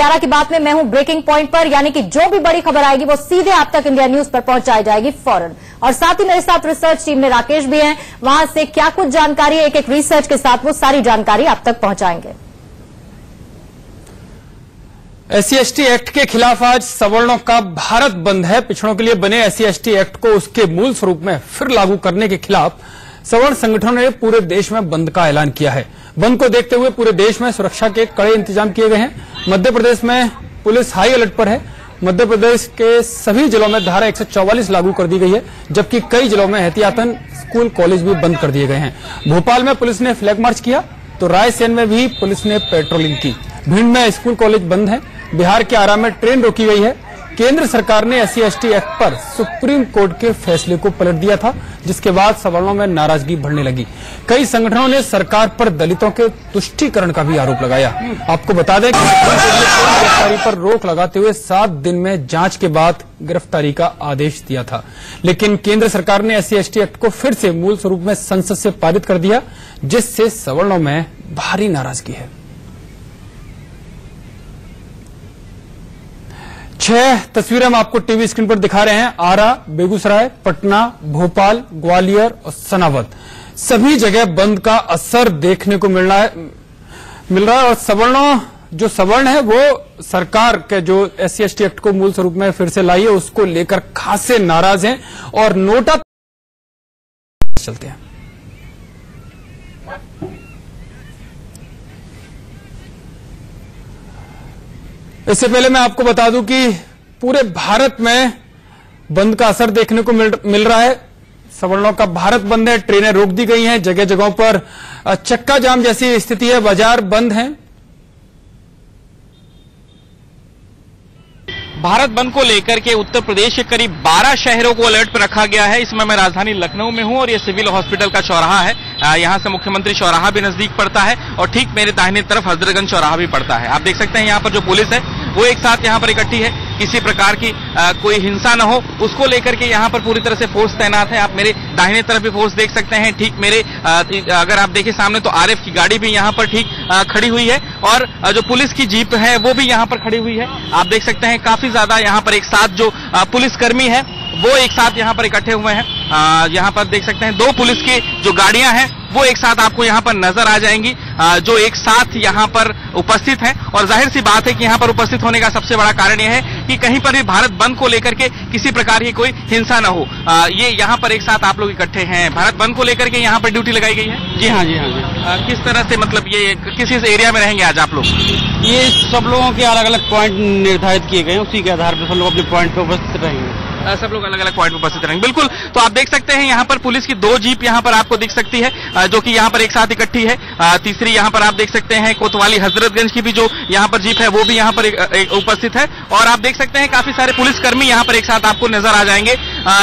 11 की बात में मैं हूं ब्रेकिंग पॉइंट पर, यानी कि जो भी बड़ी खबर आएगी वो सीधे आप तक इंडिया न्यूज पर पहुंचाई जाएगी फौरन। और साथ ही मेरे साथ रिसर्च टीम में राकेश भी हैं, वहां से क्या कुछ जानकारी है, एक एक रिसर्च के साथ वो सारी जानकारी आप तक पहुंचाएंगे। SC/ST एक्ट के खिलाफ आज सवर्णों का भारत बंद है। पिछड़ों के लिए बने SC/ST एक्ट को उसके मूल स्वरूप में फिर लागू करने के खिलाफ सवर्ण संगठनों ने पूरे देश में बंद का ऐलान किया है। बंद को देखते हुए पूरे देश में सुरक्षा के कड़े इंतजाम किए गए हैं। मध्य प्रदेश में पुलिस हाई अलर्ट पर है। मध्य प्रदेश के सभी जिलों में धारा 144 लागू कर दी गई है, जबकि कई जिलों में एहतियातन स्कूल कॉलेज भी बंद कर दिए गए हैं। भोपाल में पुलिस ने फ्लैग मार्च किया तो रायसेन में भी पुलिस ने पेट्रोलिंग की। भिंड में स्कूल कॉलेज बंद है। बिहार के आरा में ट्रेन रोकी गई है। केंद्र सरकार ने SC/ST एक्ट पर सुप्रीम कोर्ट के फैसले को पलट दिया था, जिसके बाद सवर्णों में नाराजगी बढ़ने लगी। कई संगठनों ने सरकार पर दलितों के तुष्टीकरण का भी आरोप लगाया। आपको बता दें कि गिरफ्तारी पर रोक लगाते हुए 7 दिन में जांच के बाद गिरफ्तारी का आदेश दिया था, लेकिन केंद्र सरकार ने SC/ST एक्ट को फिर से मूल स्वरूप में संसद से पारित कर दिया, जिससे सवर्णों में भारी नाराजगी है। 6 तस्वीरें हम आपको टीवी स्क्रीन पर दिखा रहे हैं। आरा, बेगूसराय, पटना, भोपाल, ग्वालियर और सनावद, सभी जगह बंद का असर देखने को मिल रहा है। और जो सवर्ण है वो सरकार के जो SC/ST एक्ट को मूल स्वरूप में फिर से लाई है, उसको लेकर खासे नाराज हैं और नोटा चलते हैं। इससे पहले मैं आपको बता दूं कि पूरे भारत में बंद का असर देखने को मिल रहा है। सवर्णों का भारत बंद है। ट्रेनें रोक दी गई हैं। जगह जगहों पर चक्का जाम जैसी स्थिति है। बाजार बंद हैं। भारत बंद को लेकर के उत्तर प्रदेश के करीब 12 शहरों को अलर्ट पर रखा गया है। इसमें मैं राजधानी लखनऊ में हूं और ये सिविल हॉस्पिटल का चौराहा है। यहां से मुख्यमंत्री चौराहा भी नजदीक पड़ता है और ठीक मेरे दाहिने तरफ हजरतगंज चौराहा भी पड़ता है। आप देख सकते हैं यहां पर जो पुलिस है वो एक साथ यहां पर इकट्ठी है। किसी प्रकार की कोई हिंसा न हो उसको लेकर के यहां पर पूरी तरह से फोर्स तैनात है। आप मेरे दाहिने तरफ भी फोर्स देख सकते हैं। ठीक मेरे अगर आप देखें सामने तो RF की गाड़ी भी यहां पर ठीक खड़ी हुई है और जो पुलिस की जीप है वो भी यहां पर खड़ी हुई है। आप देख सकते हैं काफी ज्यादा यहां पर एक साथ जो पुलिसकर्मी है वो एक साथ यहां पर इकट्ठे हुए हैं। यहां पर देख सकते हैं 2 पुलिस की जो गाड़ियां हैं वो एक साथ आपको यहां पर नजर आ जाएंगी, जो एक साथ यहां पर उपस्थित हैं। और जाहिर सी बात है कि यहां पर उपस्थित होने का सबसे बड़ा कारण यह है कि कहीं पर भी भारत बंद को लेकर के किसी प्रकार की कोई हिंसा न हो। ये यहां पर एक साथ आप लोग इकट्ठे हैं। भारत बंद को लेकर के यहां पर ड्यूटी लगाई गई है। जी हाँ, जी हाँ, जी। किस तरह से मतलब ये किस एरिया में रहेंगे आज आप लोग? ये सब लोगों के अलग अलग पॉइंट निर्धारित किए गए हैं, उसी के आधार पर सब लोग अपने पॉइंट पर उपस्थित रहेंगे। सब लोग अलग अलग पॉइंट पर उपस्थित रहेंगे। बिल्कुल, तो आप देख सकते हैं यहाँ पर पुलिस की 2 जीप यहाँ पर आपको दिख सकती है, जो कि यहाँ पर एक साथ इकट्ठी है। तीसरी यहाँ पर आप देख सकते हैं कोतवाली हजरतगंज की भी जो यहाँ पर जीप है वो भी यहाँ पर उपस्थित है। और आप देख सकते हैं काफी सारे पुलिसकर्मी यहाँ पर एक साथ आपको नजर आ जाएंगे,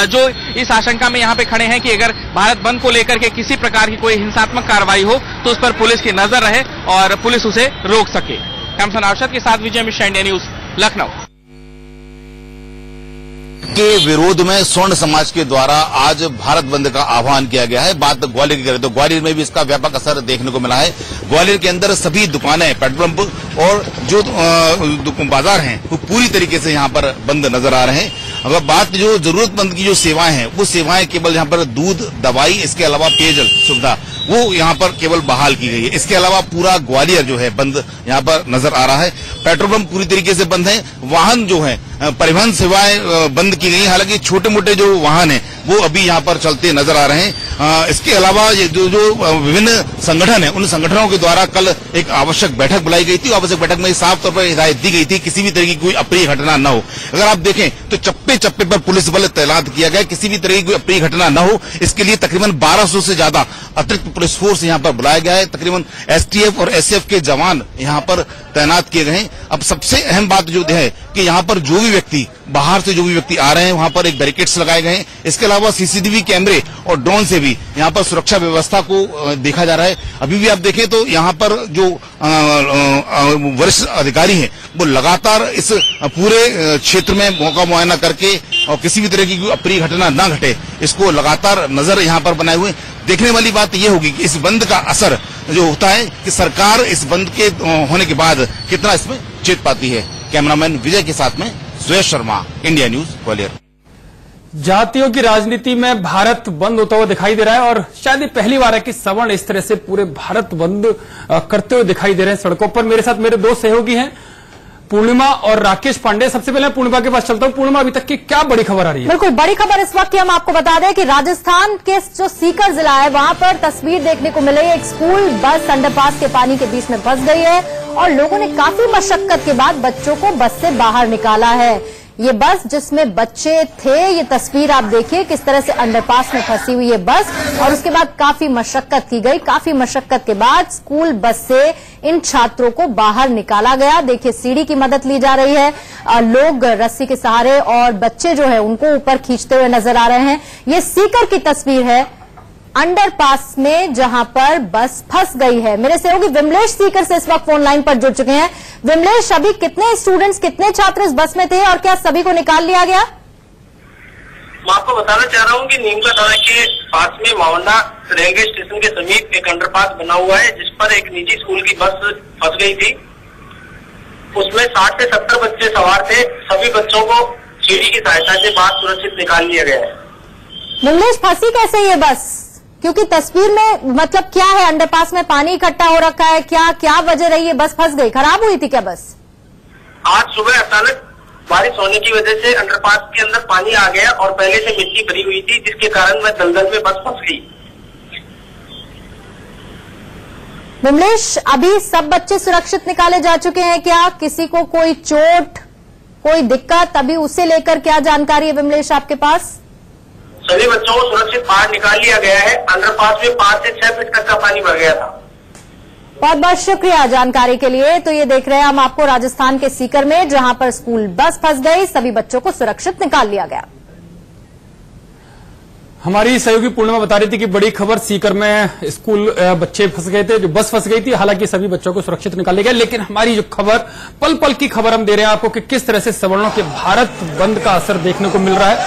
जो इस आशंका में यहाँ पे खड़े हैं कि अगर भारत बंद को लेकर के किसी प्रकार की कोई हिंसात्मक कार्रवाई हो तो उस पर पुलिस की नजर रहे और पुलिस उसे रोक सके। कैमसन आर्शद के साथ विजय मिश्रा, इंडिया न्यूज, लखनऊ। के विरोध में स्वर्ण समाज के द्वारा आज भारत बंद का आह्वान किया गया है। बात ग्वालियर की करें तो ग्वालियर में भी इसका व्यापक असर देखने को मिला है। ग्वालियर के अंदर सभी दुकानें, पेट्रोल पंप और जो बाजार हैं वो पूरी तरीके से यहाँ पर बंद नजर आ रहे हैं। अगर बात जो जरूरतमंद की जो सेवाएं हैं वो सेवाएं केवल यहाँ पर दूध, दवाई, इसके अलावा पेयजल सुविधा वो यहाँ पर केवल बहाल की गई है। इसके अलावा पूरा ग्वालियर जो है बंद यहाँ पर नजर आ रहा है। पेट्रोल पंप पूरी तरीके से बंद है। वाहन जो है परिवहन सेवाएं बंद की गई। हालांकि छोटे मोटे जो वाहन हैं वो अभी यहाँ पर चलते नजर आ रहे हैं। इसके अलावा ये जो विभिन्न संगठन है उन संगठनों के द्वारा कल एक आवश्यक बैठक बुलाई गई थी। आवश्यक बैठक में साफ तौर पर हिदायत दी गई थी किसी भी तरह की कोई अप्रिय घटना न हो। अगर आप देखें तो चप्पे चप्पे पर पुलिस बल तैनात किया गया, किसी भी तरह की कोई अप्रिय घटना न हो इसके लिए तकरीबन 1200 से ज्यादा अतिरिक्त पुलिस फोर्स यहाँ पर बुलाया गया है। तकरीबन STF और SCF के जवान यहाँ पर तैनात किए गए हैं। अब सबसे अहम बात जो है कि यहाँ पर जो भी व्यक्ति बाहर से जो भी व्यक्ति आ रहे हैं वहां पर एक बैरिकेड्स लगाए गए हैं। इसके अलावा CCTV कैमरे और ड्रोन से भी यहाँ पर सुरक्षा व्यवस्था को देखा जा रहा है। अभी भी आप देखें तो यहाँ पर जो वरिष्ठ अधिकारी हैं वो लगातार इस पूरे क्षेत्र में मौका मुआयना करके और किसी भी तरह की कोई अप्रिय घटना न घटे इसको लगातार नजर यहाँ पर बनाए हुए। देखने वाली बात यह होगी कि इस बंद का असर जो होता है कि सरकार इस बंद के होने के बाद कितना इसमें चेत पाती है। कैमरामैन विजय के साथ में सुरेश शर्मा, इंडिया न्यूज, ग्वालियर। जातियों की राजनीति में भारत बंद होता हुआ दिखाई दे रहा है और शायद ये पहली बार है कि सवर्ण इस तरह से पूरे भारत बंद करते हुए दिखाई दे रहे हैं सड़कों पर। मेरे साथ मेरे दो सहयोगी हैं, पूर्णिमा और राकेश पांडे। सबसे पहले पूर्णिमा के पास चलता हूं। पूर्णिमा, अभी तक की क्या बड़ी खबर आ रही है? बिल्कुल बड़ी खबर इस वक्त की हम आपको बता दें कि राजस्थान के जो सीकर जिला है वहां पर तस्वीर देखने को मिली। एक स्कूल बस अंडरपास के पानी के बीच में फंस गई है और लोगों ने काफी मशक्कत के बाद बच्चों को बस से बाहर निकाला है। ये बस जिसमें बच्चे थे, ये तस्वीर आप देखिए किस तरह से अंडरपास में फंसी हुई है बस, और उसके बाद काफी मशक्कत की गई। काफी मशक्कत के बाद स्कूल बस से इन छात्रों को बाहर निकाला गया। देखिए सीढ़ी की मदद ली जा रही है, लोग रस्सी के सहारे और बच्चे जो है उनको ऊपर खींचते हुए नजर आ रहे हैं। ये सीकर की तस्वीर है अंडरपास में जहां पर बस फंस गई है। मेरे सहयोगी विमलेश सीकर से इस वक्त फोन लाइन पर जुड़ चुके हैं। विमलेश, अभी कितने स्टूडेंट्स, कितने छात्र इस बस में थे और क्या सभी को निकाल लिया गया? मैं आपको बताना चाह रहा हूं कि नीमका थाना के पास में मावंडा रेलवे स्टेशन के समीप एक अंडरपास बना हुआ है जिस पर एक निजी स्कूल की बस फंस गई थी। उसमें 60 से 70 बच्चे सवार थे। सभी बच्चों को सीढ़ी की सहायता से बाहर सुरक्षित निकाल लिया गया है। विमलेश, फंसी कैसे ये बस? क्योंकि तस्वीर में मतलब क्या है, अंडरपास में पानी इकट्ठा हो रखा है, क्या वजह रही है? बस फंस गई, खराब हुई थी क्या बस? आज सुबह अचानक बारिश होने की वजह से अंडरपास के अंदर पानी आ गया और पहले से मिट्टी भरी हुई थी जिसके कारण वह दलदल में बस फंस गई। विमलेश, अभी सब बच्चे सुरक्षित निकाले जा चुके हैं क्या? किसी को कोई चोट, कोई दिक्कत, अभी उसे लेकर क्या जानकारी है विमलेश आपके पास? सभी बच्चों को सुरक्षित बाहर निकाल लिया गया है। अंडरपास में 5 से 6 फीट कच्चा पानी भर गया था। बहुत बहुत शुक्रिया जानकारी के लिए। तो ये देख रहे हैं हम आपको राजस्थान के सीकर में, जहां पर स्कूल बस फंस गई, सभी बच्चों को सुरक्षित निकाल लिया गया। हमारी सहयोगी पूर्णिमा बता रही थी कि बड़ी खबर, सीकर में स्कूल बच्चे फंस गए थे, जो बस फंस गई थी। हालांकि सभी बच्चों को सुरक्षित निकाल लिया गया। लेकिन हमारी जो खबर, पल पल की खबर हम दे रहे हैं आपको कि किस तरह से सवर्णों के भारत बंद का असर देखने को मिल रहा है।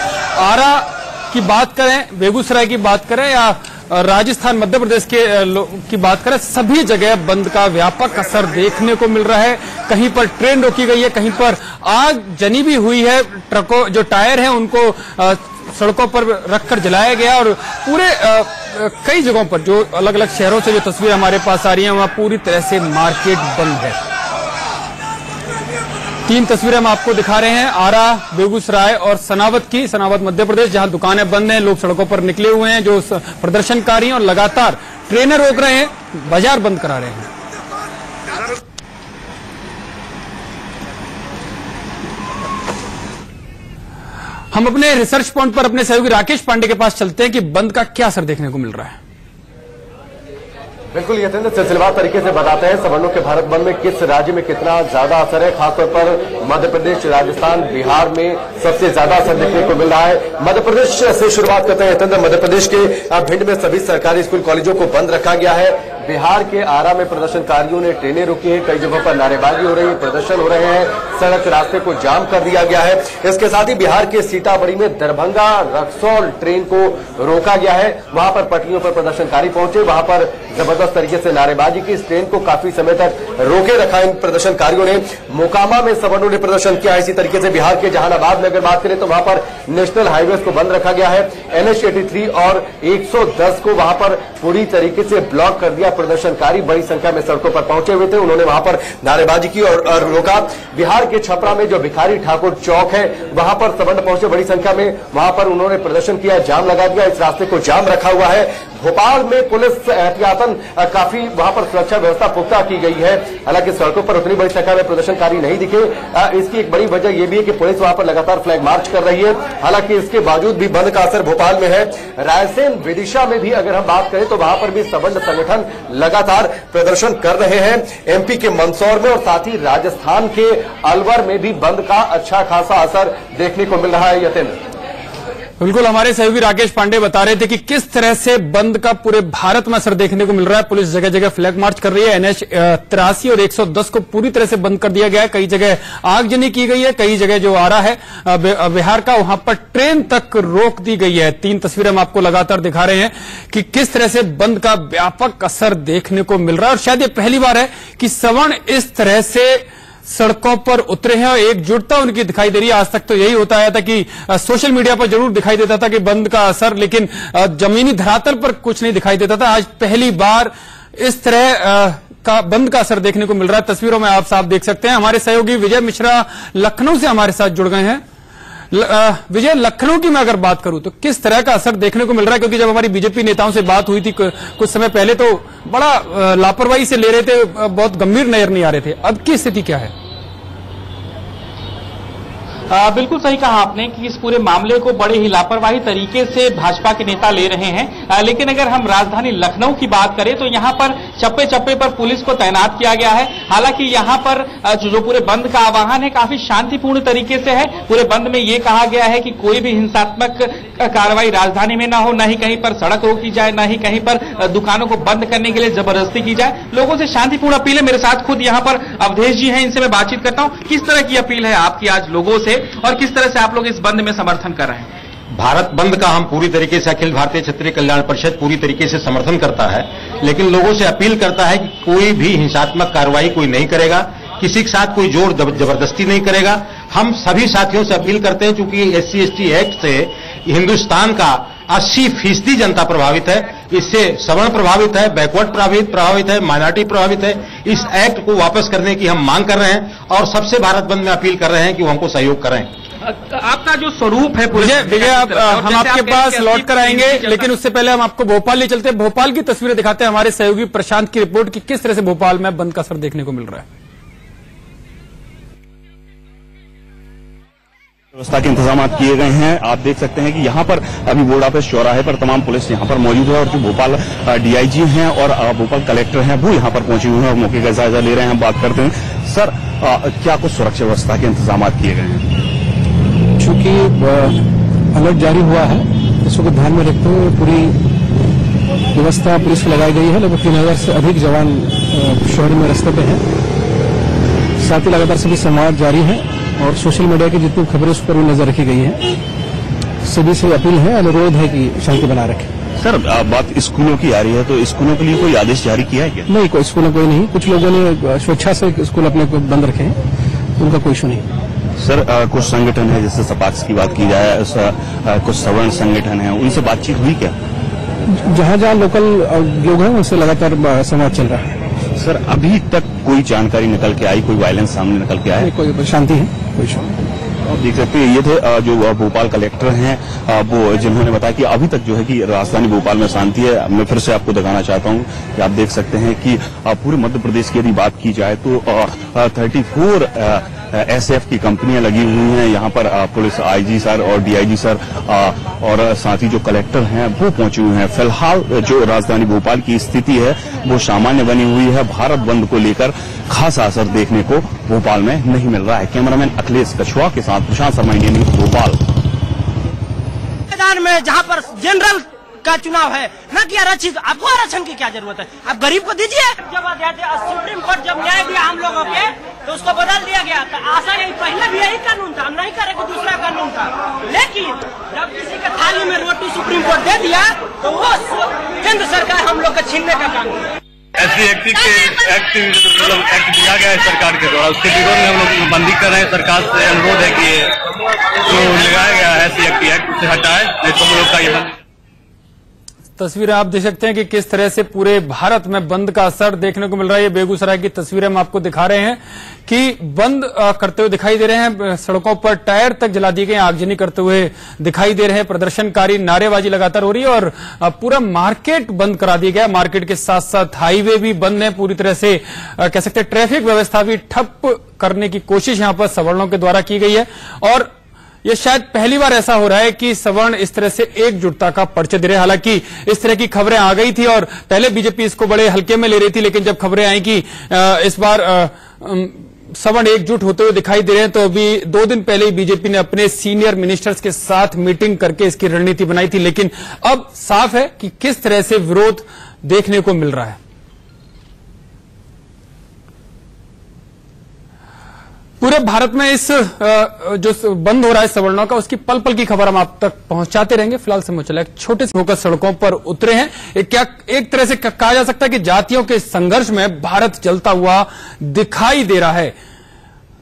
आरा की बात करें, बेगूसराय की बात करें या राजस्थान, मध्य प्रदेश के की बात करें, सभी जगह बंद का व्यापक असर देखने को मिल रहा है। कहीं पर ट्रेन रोकी गई है, कहीं पर आग जनी भी हुई है। ट्रकों जो टायर हैं उनको सड़कों पर रखकर जलाया गया और पूरे कई जगहों पर, जो अलग अलग शहरों से जो तस्वीर हमारे पास आ रही है, वहां पूरी तरह से मार्केट बंद है। 3 तस्वीरें हम आपको दिखा रहे हैं, आरा, बेगूसराय और सनावत की। सनावत मध्य प्रदेश, जहां दुकानें बंद हैं, लोग सड़कों पर निकले हुए हैं, जो प्रदर्शनकारी हैं और लगातार ट्रेनें रोक रहे हैं, बाजार बंद करा रहे हैं। हम अपने रिसर्च पॉइंट पर अपने सहयोगी राकेश पांडे के पास चलते हैं कि बंद का क्या असर देखने को मिल रहा है। बिल्कुल यथेंद्र, सिलसिलेवार तरीके से बताते हैं सवर्णों के भारत बंद में किस राज्य में कितना ज्यादा असर है। खासतौर पर मध्य प्रदेश, राजस्थान, बिहार में सबसे ज्यादा असर देखने को मिल रहा है। मध्य प्रदेश से शुरुआत करते हैं यथेंद्र। मध्य प्रदेश के भिंड में सभी सरकारी स्कूल कॉलेजों को बंद रखा गया है। बिहार के आरा में प्रदर्शनकारियों ने ट्रेनें रोकी है, कई जगहों पर नारेबाजी हो रही है, प्रदर्शन हो रहे हैं, सड़क रास्ते को जाम कर दिया गया है। इसके साथ ही बिहार के सीतामढ़ी में दरभंगा रक्सौल ट्रेन को रोका गया है। वहां पर पटरियों पर प्रदर्शनकारी पहुंचे, वहां पर जबरदस्त तरीके से नारेबाजी की। इस ट्रेन को काफी समय तक रोके रखा इन प्रदर्शनकारियों ने। मोकामा में सवर्णों ने प्रदर्शन किया। इसी तरीके से बिहार के जहानाबाद में अगर बात करें तो वहां पर नेशनल हाईवे को बंद रखा गया है। NH 83 और 110 को वहां पर पूरी तरीके से ब्लॉक कर दिया। प्रदर्शनकारी बड़ी संख्या में सड़कों पर पहुंचे हुए थे, उन्होंने वहां पर नारेबाजी की और रोका। बिहार के छपरा में जो भिखारी ठाकुर चौक है वहां पर सवर्ण पहुंचे बड़ी संख्या में, वहां पर उन्होंने प्रदर्शन किया, जाम लगा दिया। इस रास्ते को जाम रखा हुआ है। भोपाल में पुलिस एहतियातन काफी वहां पर सुरक्षा व्यवस्था पुख्ता की गई है। हालांकि सड़कों पर उतनी बड़ी संख्या में प्रदर्शनकारी नहीं दिखे। इसकी एक बड़ी वजह यह भी है कि पुलिस वहां पर लगातार फ्लैग मार्च कर रही है। हालांकि इसके बावजूद भी बंद का असर भोपाल में है। रायसेन, विदिशा में भी अगर हम बात करें तो वहां पर भी सवर्ण संगठन लगातार प्रदर्शन कर रहे हैं। MP के मंदसौर में और साथ ही राजस्थान के अलवर में भी बंद का अच्छा खासा असर देखने को मिल रहा है। यतेंद्र, बिल्कुल, हमारे सहयोगी राकेश पांडे बता रहे थे कि किस तरह से बंद का पूरे भारत में असर देखने को मिल रहा है। पुलिस जगह जगह फ्लैग मार्च कर रही है। NH 83 और 110 को पूरी तरह से बंद कर दिया गया है। कई जगह आगजनी की गई है, कई जगह जो आ रहा है बिहार का, वहां पर ट्रेन तक रोक दी गई है। 3 तस्वीरें हम आपको लगातार दिखा रहे हैं कि किस तरह से बंद का व्यापक असर देखने को मिल रहा है। और शायद ये पहली बार है कि सवर्ण इस तरह से सड़कों पर उतरे हैं और एकजुटता उनकी दिखाई दे रही है। आज तक तो यही होता आया था कि सोशल मीडिया पर जरूर दिखाई देता था कि बंद का असर, लेकिन जमीनी धरातल पर कुछ नहीं दिखाई देता था। आज पहली बार इस तरह का बंद का असर देखने को मिल रहा है। तस्वीरों में आप साफ देख सकते हैं। हमारे सहयोगी विजय मिश्रा लखनऊ से हमारे साथ जुड़ गए हैं। विजय, लखनऊ की मैं अगर बात करूं तो किस तरह का असर देखने को मिल रहा है? क्योंकि जब हमारी बीजेपी नेताओं से बात हुई थी कुछ समय पहले तो बड़ा लापरवाही से ले रहे थे, बहुत गंभीर नजर नहीं आ रहे थे। अब की स्थिति क्या है? बिल्कुल सही कहा आपने कि इस पूरे मामले को बड़े ही लापरवाही तरीके से भाजपा के नेता ले रहे हैं। लेकिन अगर हम राजधानी लखनऊ की बात करें तो यहां पर चप्पे चप्पे पर पुलिस को तैनात किया गया है। हालांकि यहां पर जो पूरे बंद का आह्वान है काफी शांतिपूर्ण तरीके से है। पूरे बंद में ये कहा गया है कि कोई भी हिंसात्मक कार्रवाई राजधानी में ना हो, न ही कहीं पर सड़क रोकी जाए, न ही कहीं पर दुकानों को बंद करने के लिए जबरदस्ती की जाए। लोगों से शांतिपूर्ण अपील है। मेरे साथ खुद यहाँ पर अवधेश जी हैं, इनसे मैं बातचीत करता हूँ। किस तरह की अपील है आपकी आज लोगों से और किस तरह से आप लोग इस बंद में समर्थन कर रहे हैं? भारत बंद का हम पूरी तरीके से अखिल भारतीय क्षत्रिय कल्याण परिषद पूरी तरीके से समर्थन करता है, लेकिन लोगों से अपील करता है कि कोई भी हिंसात्मक कार्रवाई कोई नहीं करेगा, किसी के साथ कोई जोर जबरदस्ती नहीं करेगा। हम सभी साथियों से अपील करते हैं, चूंकि SC/ST एक्ट से हिंदुस्तान का 80% जनता प्रभावित है, इससे सवर्ण प्रभावित है, बैकवर्ड प्रभावित है, माइनॉरिटी प्रभावित है। इस एक्ट को वापस करने की हम मांग कर रहे हैं और सबसे भारत बंद में अपील कर रहे हैं कि वो हमको सहयोग करें। आपका जो स्वरूप है विजय, हम आपके पास लौट कर आएंगे, लेकिन उससे पहले हम आपको भोपाल ले चलते हैं। भोपाल की तस्वीरें दिखाते हैं हमारे सहयोगी प्रशांत की रिपोर्ट की किस तरह से भोपाल में बंद का असर देखने को मिल रहा है। व्यवस्था के इंतजाम किए गए हैं। आप देख सकते हैं कि यहाँ पर अभी बोर्ड ऑफिस चौराहे पर तमाम पुलिस यहाँ पर मौजूद है और जो भोपाल DIG हैं और भोपाल कलेक्टर हैं वो यहाँ पर पहुंचे हुए हैं और मौके का जायजा ले रहे हैं। हम बात करते हैं सर, क्या कुछ सुरक्षा व्यवस्था के इंतजाम किए गए हैं? चूंकि अलर्ट जारी हुआ है, इसको ध्यान में रखते हुए पूरी व्यवस्था पुलिस को लगाई गई है। लगभग 3000 से अधिक जवान शहर में रास्ते पे हैं। साथ ही लगातार सभी संवाद जारी है और सोशल मीडिया की जितनी खबरें उस पर भी नजर रखी गई है। सभी से अपील है, अनुरोध है कि शांति बना रखें। सर, बात स्कूलों की आ रही है तो स्कूलों के लिए कोई आदेश जारी किया है क्या? नहीं, कोई स्कूलों कोई नहीं। कुछ लोगों ने स्वेच्छा से स्कूल अपने बंद रखे हैं, उनका कोई इशू नहीं। सर, कुछ संगठन है, जैसे सपाक्स की बात की जाए, कुछ सवर्ण संगठन है, उनसे बातचीत हुई क्या? जहां जहां लोकल लोग हैं उनसे लगातार संवाद चल रहा है। सर, अभी तक कोई जानकारी निकल के आई, कोई वायलेंस सामने निकल के आया? कोई शांति है, कोई इशू। आप देख सकते हैं ये थे जो भोपाल कलेक्टर हैं, वो जिन्होंने बताया कि अभी तक जो है कि राजधानी भोपाल में शांति है। मैं फिर से आपको दिखाना चाहता हूं कि आप देख सकते हैं कि पूरे मध्य प्रदेश की यदि बात की जाए तो 34 SF की कंपनियां लगी हुई हैं। यहाँ पर पुलिस IG सर और DIG सर और साथ ही जो कलेक्टर हैं वो पहुंचे हुए हैं। फिलहाल जो राजधानी भोपाल की स्थिति है वो सामान्य बनी हुई है। भारत बंद को लेकर खासा असर देखने को भोपाल में नहीं मिल रहा है। कैमरामैन अखिलेश कछुआ के साथ प्रशांत शर्मा, इंडियन न्यूज, भोपाल। मैदान में जहाँ पर जनरल का चुनाव है, न कि आरक्षित, आपको आरक्षण की क्या जरूरत है? आप गरीब को दीजिए। जब सुप्रीम कोर्ट जब न्याय दिया हम लोगों के तो उसको बदल दिया गया था। आशा यही, पहले भी यही कानून था, हम नहीं करे कि दूसरा कानून था। लेकिन जब किसी के थाली में रोटी सुप्रीम कोर्ट दे दिया तो वो केंद्र सरकार हम लोग को छीनने का काम किया। SC/ST एक्ट दिया गया है सरकार के द्वारा, उसके विरोध में हम लोग बंदी कर रहे हैं। सरकार से अनुरोध है कि जो लगाया गया है SC/ST एक्ट उसे हटाए, नहीं तो हम लोग का ये तस्वीरें आप देख सकते हैं कि किस तरह से पूरे भारत में बंद का असर देखने को मिल रहा है। ये बेगूसराय की तस्वीरें हम आपको दिखा रहे हैं कि बंद करते हुए दिखाई दे रहे हैं। सड़कों पर टायर तक जला दिए गए, आगजनी करते हुए दिखाई दे रहे हैं प्रदर्शनकारी। नारेबाजी लगातार हो रही है और पूरा मार्केट बंद करा दिया गया। मार्केट के साथ साथ हाईवे भी बंद है पूरी तरह से, कह सकते हैं ट्रैफिक व्यवस्था भी ठप करने की कोशिश यहां पर सवर्णों के द्वारा की गई है। और ये शायद पहली बार ऐसा हो रहा है कि सवर्ण इस तरह से एकजुटता का परिचय दे रहे हैं। हालांकि इस तरह की खबरें आ गई थी और पहले बीजेपी इसको बड़े हल्के में ले रही थी, लेकिन जब खबरें आई कि इस बार सवर्ण एकजुट होते हुए दिखाई दे रहे हैं। तो अभी 2 दिन पहले ही बीजेपी ने अपने सीनियर मिनिस्टर्स के साथ मीटिंग करके इसकी रणनीति बनाई थी, लेकिन अब साफ है कि किस तरह से विरोध देखने को मिल रहा है। पूरे भारत में इस जो बंद हो रहा है सवर्णों का, उसकी पल पल की खबर हम आप तक पहुंचाते रहेंगे। फिलहाल समय चला एक छोटे से होकर सड़कों पर उतरे हैं। एक तरह से कहा जा सकता है कि जातियों के संघर्ष में भारत जलता हुआ दिखाई दे रहा है।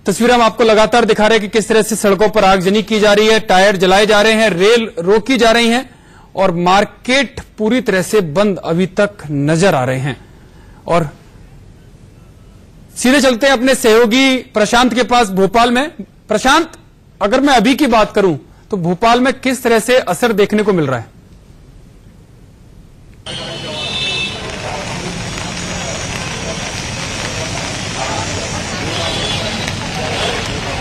तस्वीरें हम आपको लगातार दिखा रहे हैं कि किस तरह से सड़कों पर आगजनी की जा रही है, टायर जलाए जा रहे हैं, रेल रोकी जा रही है और मार्केट पूरी तरह से बंद अभी तक नजर आ रहे हैं। और सीधे चलते हैं अपने सहयोगी प्रशांत के पास भोपाल में। प्रशांत, अगर मैं अभी की बात करूं तो भोपाल में किस तरह से असर देखने को मिल रहा है?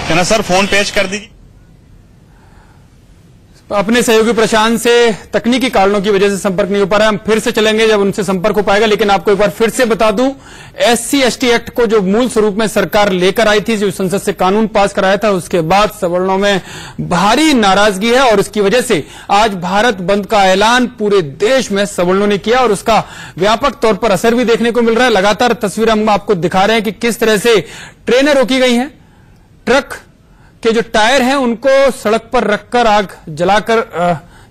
क्या सर फोन पेश कर दीजिए। अपने सहयोगी प्रशांत से तकनीकी कारणों की वजह से संपर्क नहीं हो पा रहा है। हम फिर से चलेंगे जब उनसे संपर्क हो पाएगा। लेकिन आपको एक बार फिर से बता दूं, SC/ST एक्ट को जो मूल स्वरूप में सरकार लेकर आई थी, जो संसद से कानून पास कराया था, उसके बाद सवर्णों में भारी नाराजगी है और उसकी वजह से आज भारत बंद का ऐलान पूरे देश में सवर्णों ने किया और उसका व्यापक तौर पर असर भी देखने को मिल रहा है। लगातार तस्वीरें हम आपको दिखा रहे हैं कि किस तरह से ट्रेनें रोकी गई हैं, ट्रक के जो टायर हैं उनको सड़क पर रखकर आग जलाकर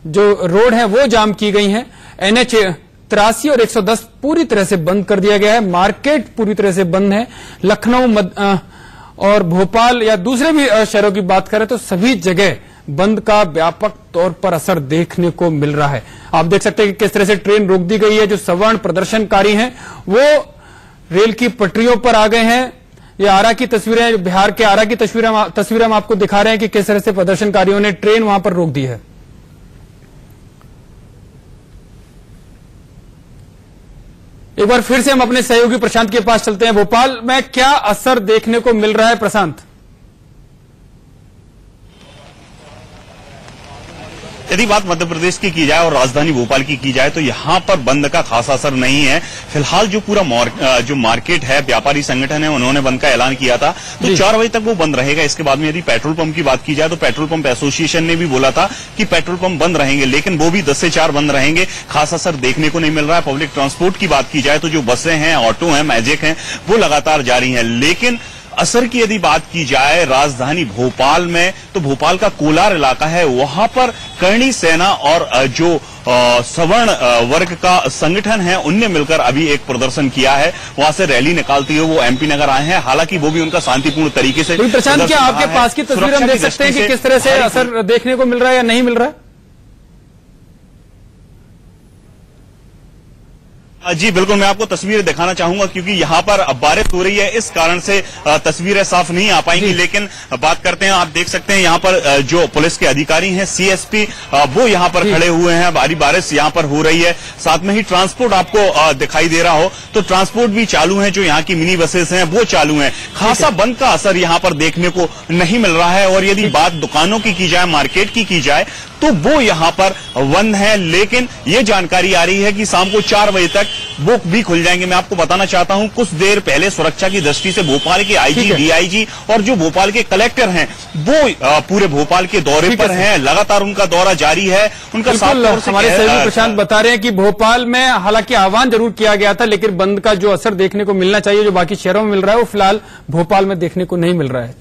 जो रोड है वो जाम की गई हैं। NH 83 और 110 पूरी तरह से बंद कर दिया गया है। मार्केट पूरी तरह से बंद है। लखनऊ और भोपाल या दूसरे भी शहरों की बात करें तो सभी जगह बंद का व्यापक तौर पर असर देखने को मिल रहा है। आप देख सकते हैं कि किस तरह से ट्रेन रोक दी गई है। जो सवर्ण प्रदर्शनकारी हैं वो रेल की पटरियों पर आ गए हैं। ये आरा की तस्वीरें, बिहार के आरा की तस्वीरें हम आपको दिखा रहे हैं कि किस तरह से प्रदर्शनकारियों ने ट्रेन वहां पर रोक दी है। एक बार फिर से हम अपने सहयोगी प्रशांत के पास चलते हैं। भोपाल में क्या असर देखने को मिल रहा है प्रशांत? यदि बात मध्य प्रदेश की जाए और राजधानी भोपाल की जाए तो यहां पर बंद का खास असर नहीं है। फिलहाल जो पूरा जो मार्केट है, व्यापारी संगठन है, उन्होंने बंद का ऐलान किया था तो 4 बजे तक वो बंद रहेगा। इसके बाद में यदि पेट्रोल पंप की बात की जाए तो पेट्रोल पंप एसोसिएशन ने भी बोला था कि पेट्रोल पंप बंद रहेंगे, लेकिन वो भी 10 से 4 बंद रहेंगे। खास असर देखने को नहीं मिल रहा है। पब्लिक ट्रांसपोर्ट की बात की जाए तो जो बसें हैं, ऑटो हैं, मैजिक हैं, वो लगातार जारी हैं। लेकिन असर की यदि बात की जाए राजधानी भोपाल में तो भोपाल का कोलार इलाका है, वहां पर करणी सेना और जो सवर्ण वर्ग का संगठन है उनने मिलकर अभी एक प्रदर्शन किया है। वहां से रैली निकालते हुए वो MP नगर आए हैं। हालांकि वो भी उनका शांतिपूर्ण तरीके से। प्रशांत, क्या आपके पास की तस्वीर हम देख सकते हैं कि किस तरह से असर देखने को मिल रहा है या नहीं मिल रहा है? जी बिल्कुल, मैं आपको तस्वीरें दिखाना चाहूंगा क्योंकि यहां पर बारिश हो रही है, इस कारण से तस्वीरें साफ नहीं आ पाएंगी। लेकिन बात करते हैं, आप देख सकते हैं यहां पर जो पुलिस के अधिकारी हैं, CSP, वो यहां पर खड़े हुए हैं। भारी बारिश यहां पर हो रही है। साथ में ही ट्रांसपोर्ट आपको दिखाई दे रहा हो तो ट्रांसपोर्ट भी चालू है। जो यहाँ की मिनी बसेस हैं वो चालू हैं। खासा बंद का असर यहां पर देखने को नहीं मिल रहा है। और यदि बात दुकानों की जाए, मार्केट की जाए तो वो यहां पर बंद है। लेकिन ये जानकारी आ रही है कि शाम को 4 बजे तक वो भी खुल जाएंगे। मैं आपको बताना चाहता हूं, कुछ देर पहले सुरक्षा की दृष्टि से भोपाल के IG, DIG और जो भोपाल के कलेक्टर हैं वो पूरे भोपाल के दौरे पर हैं। लगातार उनका दौरा जारी है। उनका हमारे सहयोगी प्रशांत बता रहे हैं कि भोपाल में हालांकि आह्वान जरूर किया गया था, लेकिन बंद का जो असर देखने को मिलना चाहिए, जो बाकी शहरों में मिल रहा है, वो फिलहाल भोपाल में देखने को नहीं मिल रहा है।